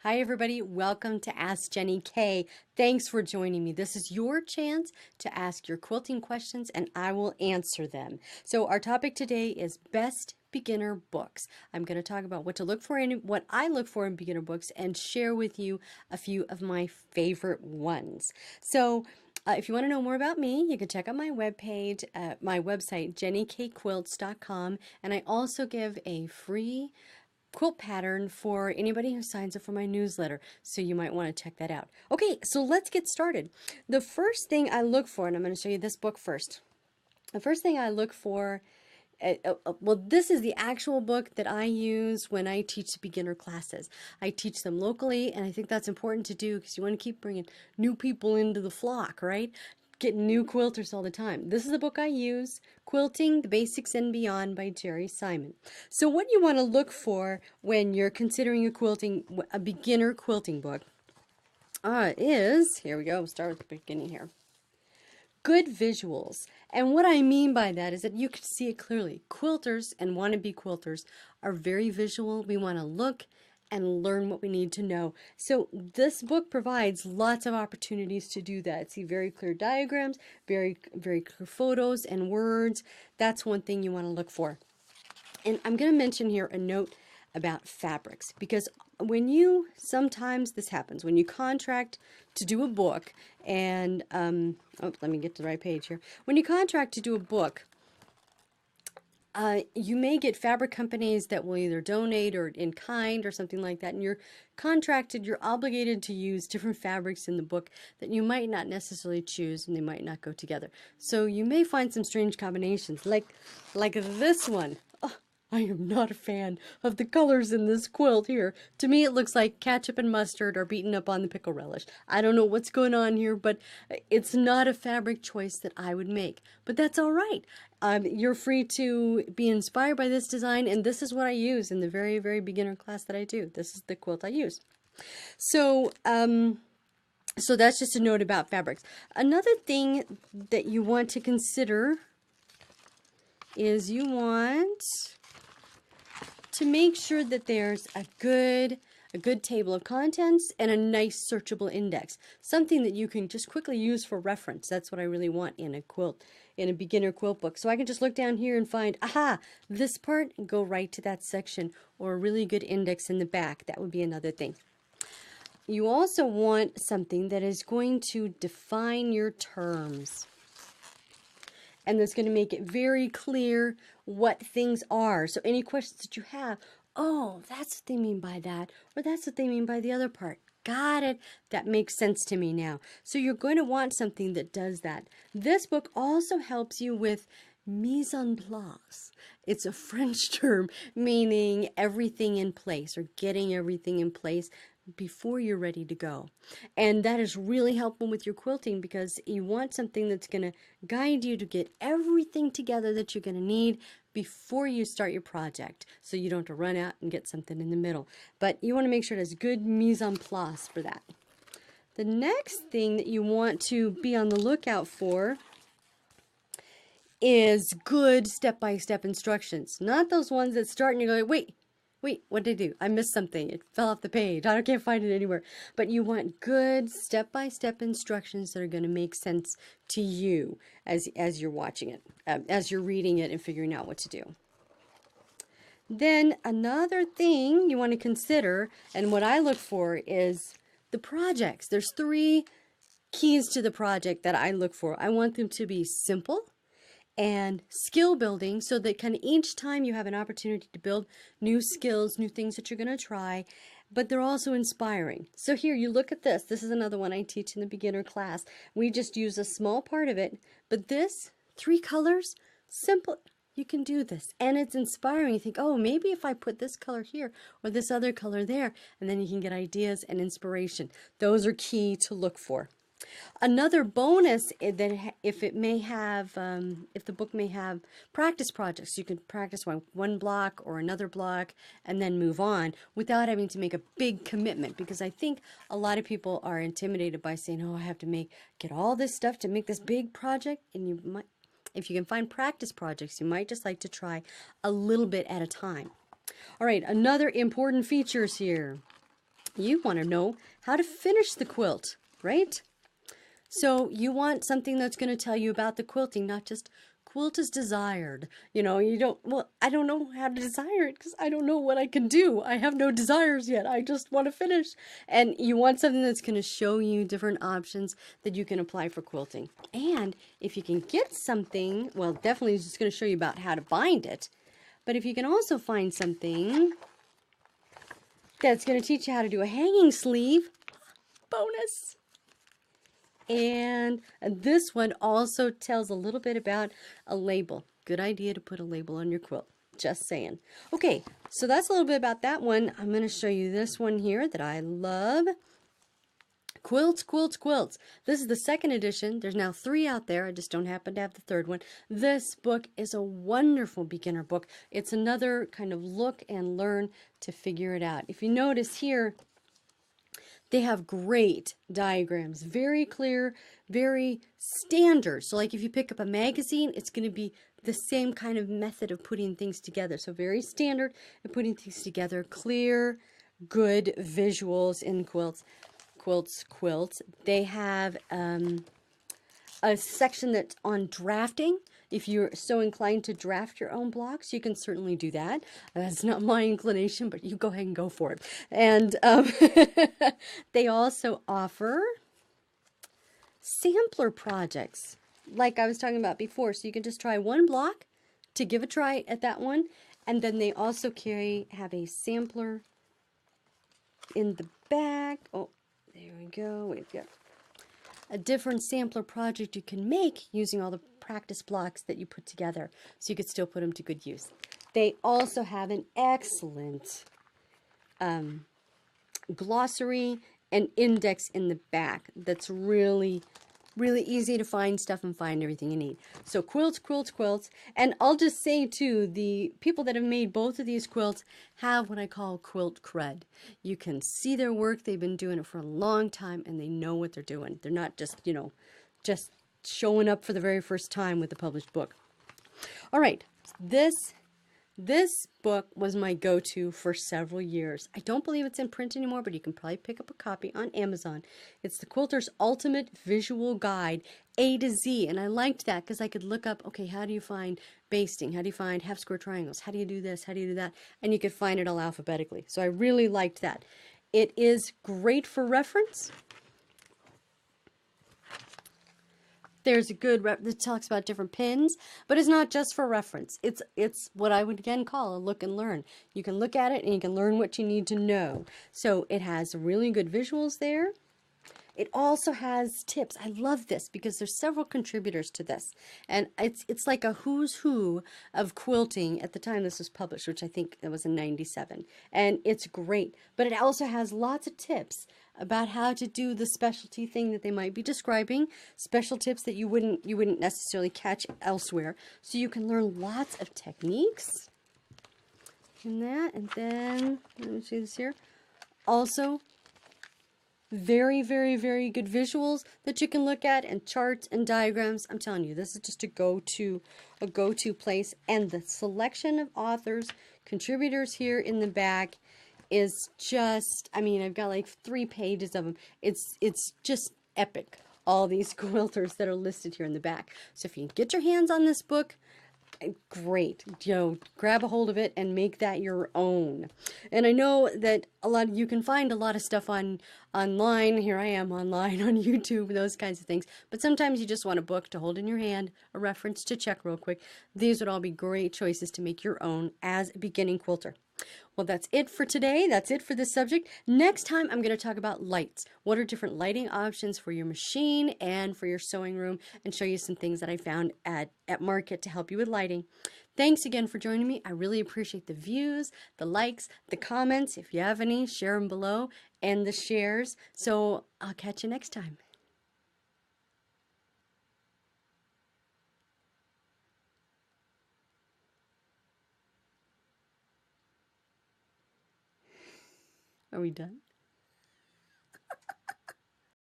Hi everybody, welcome to Ask Jenny Kae. Thanks for joining me. This is your chance to ask your quilting questions and I will answer them. So our topic today is best beginner books. I'm going to talk about what to look for and what I look for in beginner books and share with you a few of my favorite ones. So if you want to know more about me, you can check out my webpage, my website, jennykaequilts.com, and I also give a free quilt pattern for anybody who signs up for my newsletter, so you might want to check that out. Okay, so let's get started. The first thing I look for, and I'm going to show you this book first. The first thing I look for, well, this is the actual book that I use when I teach beginner classes. I teach them locally, and I think that's important to do because you want to keep bringing new people into the flock, right? Getting new quilters all the time. This is the book I use, Quilting, the Basics and Beyond by Jerry Simon. So what you want to look for when you're considering a beginner quilting book is, here we go, we'll start with the beginning here. Good visuals. And what I mean by that is that you can see it clearly. Quilters and wannabe quilters are very visual. We want to look and learn what we need to know. So this book provides lots of opportunities to do that. See very clear diagrams, very clear photos and words. That's one thing you want to look for. And I'm going to mention here a note about fabrics, because sometimes this happens when you contract to do a book and let me get to the right page here. When you contract to do a book, you may get fabric companies that will either donate or in kind or something like that, and you're obligated to use different fabrics in the book that you might not necessarily choose, and they might not go together. So you may find some strange combinations, like this one. I am not a fan of the colors in this quilt here. To me, it looks like ketchup and mustard are beaten up on the pickle relish. I don't know what's going on here, but it's not a fabric choice that I would make. But that's all right. You're free to be inspired by this design, and this is what I use in the very, very beginner class that I do. This is the quilt I use. So, so that's just a note about fabrics. Another thing that you want to consider is you want to make sure that there's a good table of contents and a nice searchable index, something that you can just quickly use for reference. That's what I really want in a quilt, in a beginner quilt book. So I can just look down here and find, aha, this part, and go right to that section, or a really good index in the back. That would be another thing. You also want something that is going to define your terms, and that's going to make it very clear what things are. So any questions that you have, oh, that's what they mean by that, or that's what they mean by the other part. Got it. That makes sense to me now. So you're going to want something that does that. This book also helps you with mise en place. It's a French term meaning everything in place, or getting everything in place before you're ready to go. And that is really helpful with your quilting, because you want something that's going to guide you to get everything together that you're going to need before you start your project, so you don't have to run out and get something in the middle. But you want to make sure there's good mise en place for that. The next thing that you want to be on the lookout for is good step-by-step instructions. Not those ones that start and you go, wait, what did I do? I missed something. It fell off the page. I can't find it anywhere. But you want good step-by-step instructions that are going to make sense to you as you're watching it, as you're reading it and figuring out what to do. Then another thing you want to consider, and what I look for, is the projects. There's 3 keys to the project that I look for. I want them to be simple and skill building, so that kind of each time you have an opportunity to build new skills, new things that you're going to try, but they're also inspiring. So here, you look at this. This is another one I teach in the beginner class. We just use a small part of it, but this 3 colors, simple. You can do this, and it's inspiring. You think, oh, maybe if I put this color here or this other color there, and then you can get ideas and inspiration. Those are key to look for. Another bonus is that if the book may have practice projects, you can practice one block or another block and then move on without having to make a big commitment, because I think a lot of people are intimidated by saying, oh, I have to get all this stuff to make this big project. And you might, if you can find practice projects, you might just like to try a little bit at a time. All right, another important features here. You want to know how to finish the quilt, right? So you want something that's going to tell you about the quilting, not just quilt is desired. You know, you don't, well, I don't know how to desire it because I don't know what I can do. I have no desires yet. I just want to finish. And you want something that's going to show you different options that you can apply for quilting. And if you can get something, well, definitely it's just going to show you about how to bind it. But if you can also find something that's going to teach you how to do a hanging sleeve, bonus. And this one also tells a little bit about a label. Good idea to put a label on your quilt. Just saying. Okay, so that's a little bit about that one. I'm going to show you this one here that I love. Quilts, Quilts, Quilts. This is the second edition. There's now 3 out there. I just don't happen to have the 3rd one. This book is a wonderful beginner book. It's another kind of look and learn to figure it out. If you notice here, they have great diagrams, very clear, very standard. So like if you pick up a magazine, it's going to be the same kind of method of putting things together. So very standard at putting things together, clear, good visuals in quilts. Quilts. They have a section that's on drafting. If you're so inclined to draft your own blocks, you can certainly do that. That's not my inclination, but you go ahead and go for it. And they also offer sampler projects, like I was talking about before. So you can just try one block to give a try at that one. And then they also have a sampler in the back. Oh, there we go. We've got a different sampler project you can make using all the practice blocks that you put together, so you could still put them to good use. They also have an excellent glossary and index in the back that's really easy to find stuff and find everything you need. So quilts, quilts, quilts. And I'll just say too, the people that have made both of these quilts have what I call quilt cred. You can see their work. They've been doing it for a long time and they know what they're doing. They're not just, you know, just showing up for the very first time with a published book. All right, this book was my go-to for several years. I don't believe it's in print anymore, but you can probably pick up a copy on Amazon. It's the Quilter's Ultimate Visual Guide, A to Z. And I liked that because I could look up, okay, how do you find basting? How do you find half square triangles? How do you do this? How do you do that? And you could find it all alphabetically. So I really liked that. It is great for reference. There's a good that talks about different pins, but it's not just for reference. It's what I would again call a look and learn. You can look at it and you can learn what you need to know. So it has really good visuals there. It also has tips. I love this because there's several contributors to this. And it's like a who's who of quilting at the time this was published, which I think it was in '97. And it's great. But it also has lots of tips about how to do the specialty thing that they might be describing, special tips that you wouldn't necessarily catch elsewhere. So you can learn lots of techniques in that. And then, let me see this here. Also, very good visuals that you can look at and charts and diagrams. I'm telling you, this is just a go-to place. And the selection of authors, contributors here in the back is just, I mean, I've got like 3 pages of them. It's just epic, all these quilters that are listed here in the back. So if you can get your hands on this book, great, you know, grab a hold of it and make that your own. And I know that you can find a lot of stuff online. Here I am online on YouTube, those kinds of things. But sometimes you just want a book to hold in your hand, a reference to check real quick. These would all be great choices to make your own as a beginning quilter. Well, that's it for today. That's it for this subject. Next time, I'm going to talk about lights. What are different lighting options for your machine and for your sewing room, and show you some things that I found at Market to help you with lighting. Thanks again for joining me. I really appreciate the views, the likes, the comments. If you have any, share them below, and the shares. So I'll catch you next time. Are we done?